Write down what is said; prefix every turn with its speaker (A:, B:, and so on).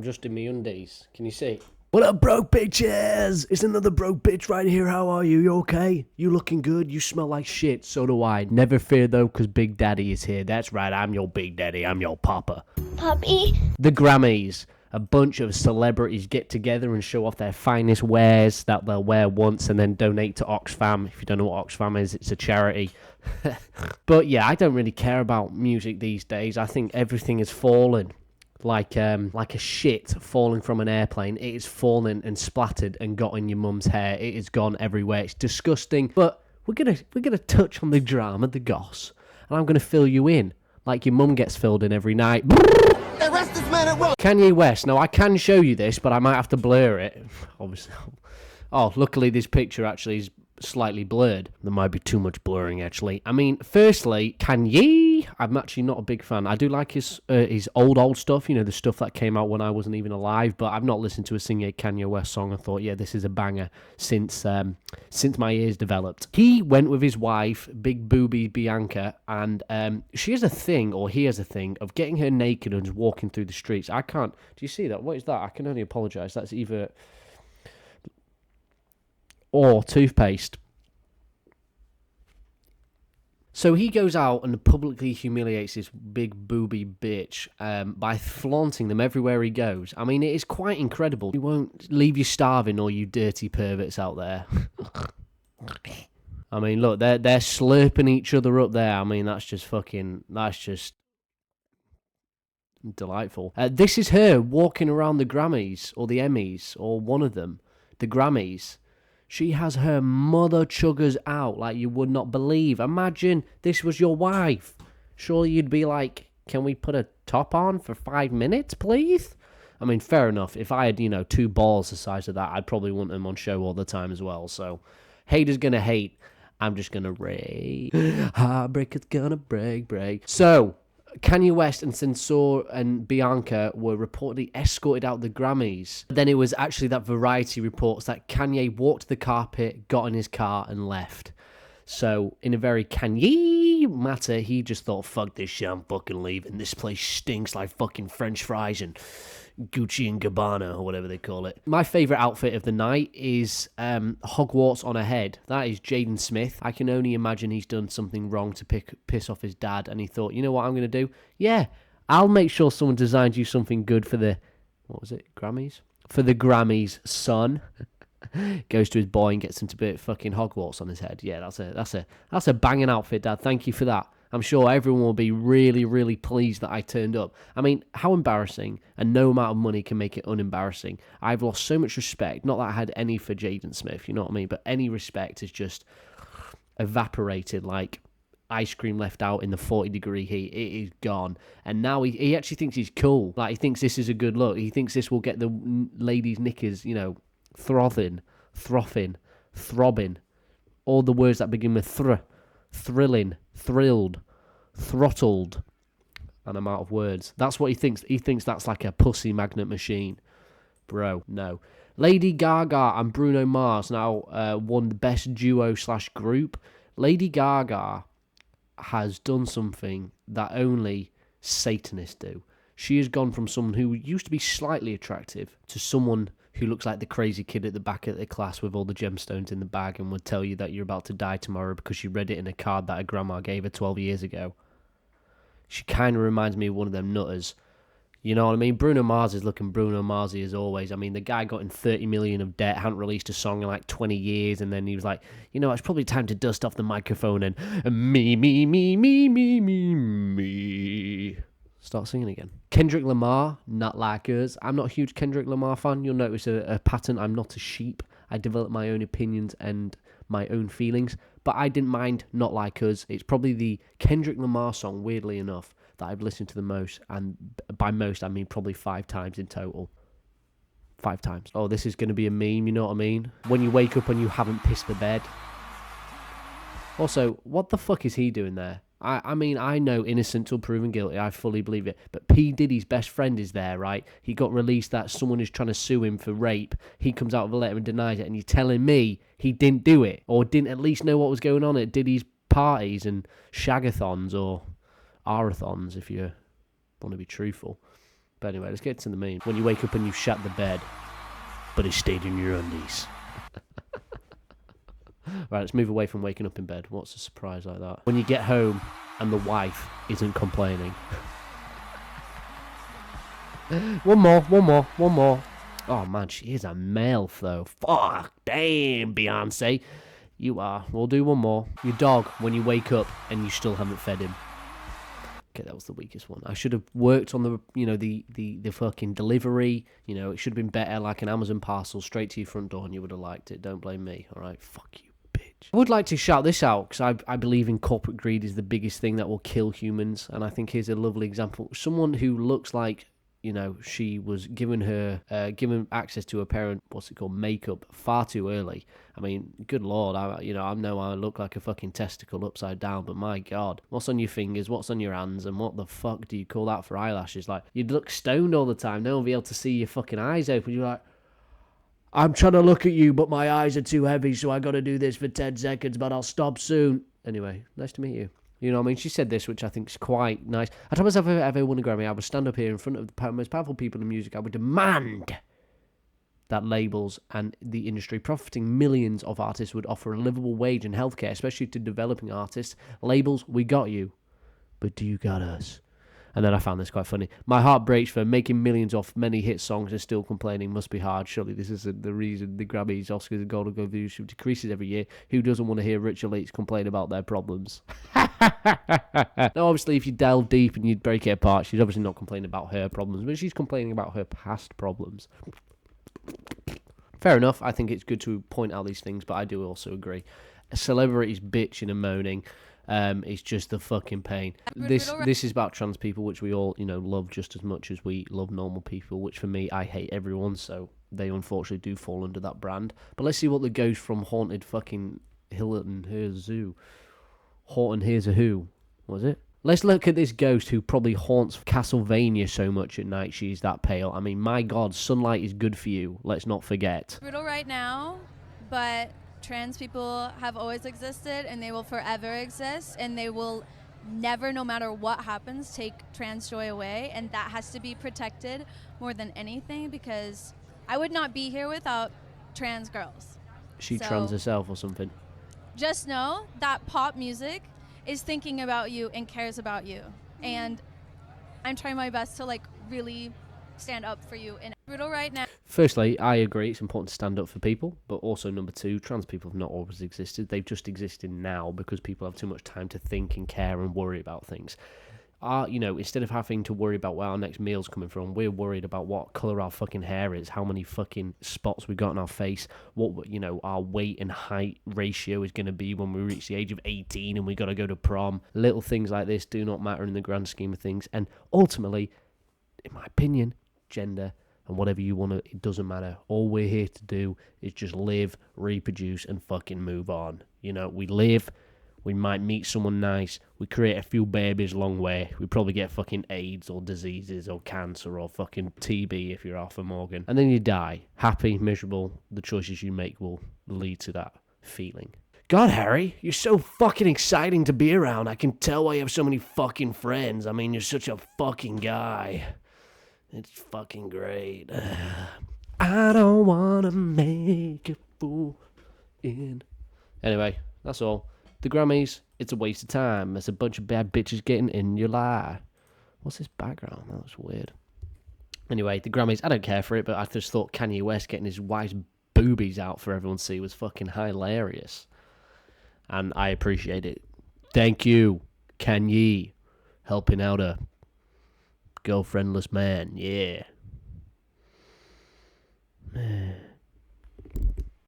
A: I'm just in my undies. Can you see?
B: What up, broke bitches? It's another broke bitch right here. How are you? You okay? You looking good? You smell like shit. So do I. Never fear, though, because Big Daddy is here. That's right, I'm your Big Daddy. I'm your papa.
C: Puppy.
B: The Grammys. A bunch of celebrities get together and show off their finest wares that they'll wear once and then donate to Oxfam. If you don't know what Oxfam is, it's a charity. But yeah, I don't really care about music these days. I think everything has fallen. Like a shit falling from an airplane. It is fallen and splattered and got in your mum's hair. It is gone everywhere. It's disgusting. But we're gonna touch on the drama, the goss, and I'm gonna fill you in like your mum gets filled in every night.
D: Arrest this man at once.
B: Kanye West. Now I can show you this, but I might have to blur it. Obviously. Oh, luckily this picture actually is slightly blurred. There might be too much blurring, actually. I mean, firstly, Kanye, I'm actually not a big fan. I do like his old stuff, you know, the stuff that came out when I wasn't even alive, but I've not listened to a single Kanye West song. I thought, yeah, this is a banger since my ears developed. He went with his wife, Big Booby Bianca, and she has a thing, or he has a thing, of getting her naked and just walking through the streets. I can't... Do you see that? What is that? I can only apologise. That's either... or toothpaste. So he goes out and publicly humiliates this big booby bitch by flaunting them everywhere he goes. I mean, it is quite incredible. He won't leave you starving, all you dirty perverts out there. I mean, look, they're slurping each other up there. I mean, that's just delightful. This is her walking around the Grammys, or the Emmys, or one of them, the Grammys. She has her mother chuggers out like you would not believe. Imagine this was your wife. Surely you'd be like, can we put a top on for 5 minutes, please? I mean, fair enough. If I had, 2 balls the size of that, I'd probably want them on show all the time as well. So, haters gonna hate. I'm just gonna rage. Heartbreak is gonna break. So... Kanye West and Censori and Bianca were reportedly escorted out the Grammys. Then it was actually that Variety reports that Kanye walked the carpet, got in his car and left. So, in a very Kanye matter, he just thought, fuck this shit, I'm fucking leaving. This place stinks like fucking French fries and Gucci and Gabbana, or whatever they call it. My favourite outfit of the night is Hogwarts on a head. That is Jaden Smith. I can only imagine he's done something wrong to piss off his dad, and he thought, you know what I'm going to do? Yeah, I'll make sure someone designs you something good for the, what was it, Grammys? For the Grammys, son. Goes to his boy and gets him to put fucking Hogwarts on his head. Yeah, that's a banging outfit, Dad. Thank you for that. I'm sure everyone will be really, really pleased that I turned up. I mean, how embarrassing, and no amount of money can make it unembarrassing. I've lost so much respect. Not that I had any for Jaden Smith, you know what I mean? But any respect is just evaporated like ice cream left out in the 40-degree heat. It is gone. And now he actually thinks he's cool. Like, he thinks this is a good look. He thinks this will get the ladies' knickers, throbbing, throbbing. All the words that begin with thrilling, thrilled, throttled, and I'm out of words. That's what he thinks. He thinks that's like a pussy magnet machine. Bro, no. Lady Gaga and Bruno Mars now won the best duo/group. Lady Gaga has done something that only Satanists do. She has gone from someone who used to be slightly attractive to someone who looks like the crazy kid at the back of the class with all the gemstones in the bag and would tell you that you're about to die tomorrow because she read it in a card that her grandma gave her 12 years ago. She kind of reminds me of one of them nutters. You know what I mean? Bruno Mars is looking Bruno Marsy as always. I mean, the guy got in 30 million of debt, hadn't released a song in like 20 years, and then he was like, it's probably time to dust off the microphone and me. Start singing again. Kendrick Lamar, not like us. I'm not a huge Kendrick Lamar fan. You'll notice a pattern. I'm not a sheep. I develop my own opinions and my own feelings. But I didn't mind Not Like Us. It's probably the Kendrick Lamar song, weirdly enough, that I've listened to the most. And by most, I mean probably 5 times in total. 5 times. Oh, this is going to be a meme, you know what I mean? When you wake up and you haven't pissed the bed. Also, what the fuck is he doing there? I mean, I know innocent till proven guilty. I fully believe it. But P. Diddy's best friend is there, right? He got released that someone is trying to sue him for rape. He comes out with a letter and denies it. And you're telling me he didn't do it? Or didn't at least know what was going on at Diddy's parties and shagathons or arathons, if you want to be truthful. But anyway, let's get to the main. When you wake up and you shat the bed, but it stayed in your undies. Right, let's move away from waking up in bed. What's a surprise like that? When you get home and the wife isn't complaining. One more. Oh, man, she is a MILF, though. Fuck, damn, Beyonce. You are. We'll do one more. Your dog, when you wake up and you still haven't fed him. Okay, that was the weakest one. I should have worked on the, the fucking delivery. It should have been better, like an Amazon parcel straight to your front door, and you would have liked it. Don't blame me, all right? Fuck you, bitch. I would like to shout this out, because I believe in corporate greed is the biggest thing that will kill humans, and I think here's a lovely example. Someone who looks like, she was given access to her parent, makeup far too early. I mean, good Lord, I know I look like a fucking testicle upside down, but my God, what's on your fingers, what's on your hands, and what the fuck do you call that for eyelashes? Like, you'd look stoned all the time, no one would be able to see your fucking eyes open. You're like, I'm trying to look at you, but my eyes are too heavy, so I gotta do this for 10 seconds, but I'll stop soon. Anyway, nice to meet you. You know what I mean? She said this, which I think is quite nice. I told myself if I ever won a Grammy, I would stand up here in front of the most powerful people in music. I would demand that labels and the industry, profiting millions of artists, would offer a livable wage and healthcare, especially to developing artists. Labels, we got you, but do you got us? And then I found this quite funny. My heart breaks for making millions off many hit songs and still complaining must be hard. Surely this isn't the reason the Grammys, Oscars, and Golden Globe viewership decreases every year. Who doesn't want to hear rich elites complain about their problems? Now, obviously, if you delve deep and you break it apart, she's obviously not complaining about her problems, but she's complaining about her past problems. Fair enough. I think it's good to point out these things, but I do also agree. Celebrities bitching and moaning. It's just the fucking pain. This is about trans people, which we all, love just as much as we love normal people, which for me, I hate everyone, so they unfortunately do fall under that brand. But let's see what the ghost from Haunted fucking Hilton Here's Zoo. Haunted Here's a Who, was it? Let's look at this ghost who probably haunts Castlevania so much at night she's that pale. I mean, my God, sunlight is good for you. Let's not forget.
C: Brutal right now, but trans people have always existed and they will forever exist, and they will never, no matter what happens, take trans joy away, and that has to be protected more than anything, because I would not be here without trans girls.
B: She trans herself or something?
C: Just know that pop music is thinking about you and cares about you, and I'm trying my best to really stand up for you in brutal right now.
B: Firstly, I agree it's important to stand up for people, but also number two, trans people have not always existed. They've just existed now because people have too much time to think and care and worry about things. Instead of having to worry about where our next meal's coming from, we're worried about what colour our fucking hair is, how many fucking spots we got on our face, what, our weight and height ratio is going to be when we reach the age of 18 and we got to go to prom. Little things like this do not matter in the grand scheme of things. And ultimately, in my opinion, gender and whatever you want to, it doesn't matter. All we're here to do is just live, reproduce, and fucking move on. We live, we might meet someone nice, we create a few babies along the way, we probably get fucking AIDS or diseases or cancer or fucking TB if you're Arthur Morgan, and then you die. Happy, miserable, the choices you make will lead to that feeling. God, Harry, you're so fucking exciting to be around. I can tell why you have so many fucking friends. I mean, you're such a fucking guy. It's fucking great. I don't want to make a fool in. Anyway, that's all. The Grammys, it's a waste of time. There's a bunch of bad bitches getting in your life. What's this background? That was weird. Anyway, the Grammys, I don't care for it, but I just thought Kanye West getting his wife's boobies out for everyone to see was fucking hilarious. And I appreciate it. Thank you, Kanye, helping out a girlfriendless man. Yeah. Man.